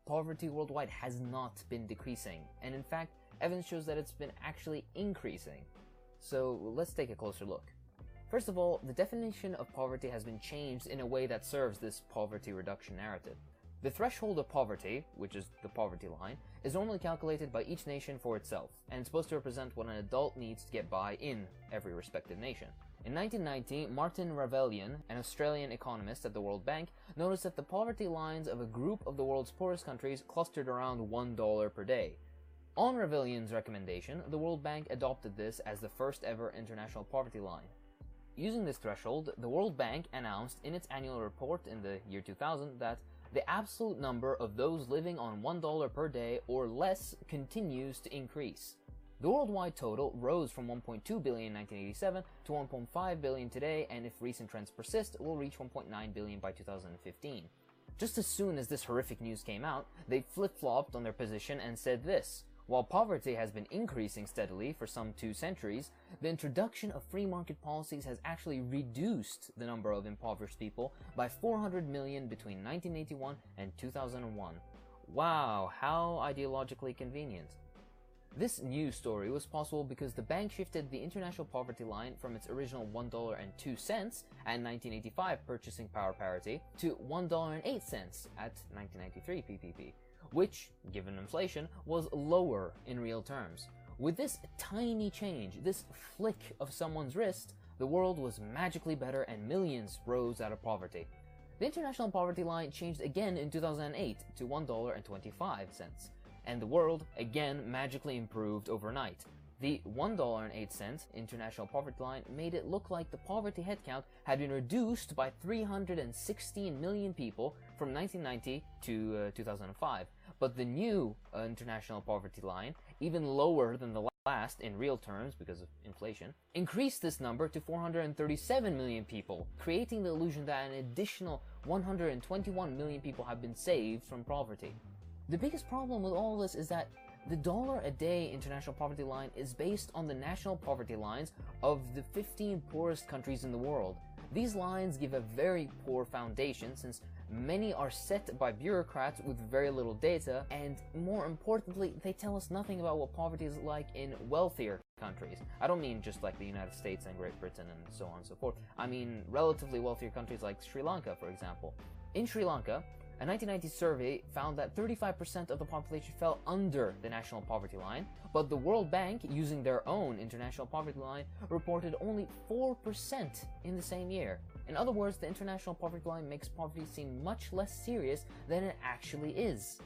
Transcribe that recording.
poverty worldwide has not been decreasing, and in fact, evidence shows that it's been actually increasing. So let's take a closer look. First of all, the definition of poverty has been changed in a way that serves this poverty reduction narrative. The threshold of poverty, which is the poverty line, is normally calculated by each nation for itself, and it's supposed to represent what an adult needs to get by in every respective nation. In 1990, Martin Ravellian, an Australian economist at the World Bank, noticed that the poverty lines of a group of the world's poorest countries clustered around $1 per day. On Ravellian's recommendation, the World Bank adopted this as the first ever international poverty line. Using this threshold, the World Bank announced in its annual report in the year 2000 that the absolute number of those living on $1 per day or less continues to increase. The worldwide total rose from 1.2 billion in 1987 to 1.5 billion today, and if recent trends persist, will reach 1.9 billion by 2015. Just as soon as this horrific news came out, they flip-flopped on their position and said this: while poverty has been increasing steadily for some 2 centuries, the introduction of free market policies has actually reduced the number of impoverished people by 400 million between 1981 and 2001. Wow, how ideologically convenient. This news story was possible because the bank shifted the international poverty line from its original $1.02 at 1985 purchasing power parity to $1.08 at 1993 PPP, which, given inflation, was lower in real terms. With this tiny change, this flick of someone's wrist, the world was magically better and millions rose out of poverty. The international poverty line changed again in 2008 to $1.25. And the world again magically improved overnight. The $1.08 international poverty line made it look like the poverty headcount had been reduced by 316 million people from 1990 to 2005. But the new international poverty line, even lower than the last in real terms because of inflation, increased this number to 437 million people, creating the illusion that an additional 121 million people have been saved from poverty. The biggest problem with all this is that the $1-a-day international poverty line is based on the national poverty lines of the 15 poorest countries in the world. These lines give a very poor foundation since many are set by bureaucrats with very little data, and more importantly, they tell us nothing about what poverty is like in wealthier countries. I don't mean just like the United States and Great Britain and so on and so forth. I mean relatively wealthier countries like Sri Lanka, for example. In Sri Lanka, a 1990 survey found that 35% of the population fell under the national poverty line, but the World Bank, using their own international poverty line, reported only 4% in the same year. In other words, the international poverty line makes poverty seem much less serious than it actually is.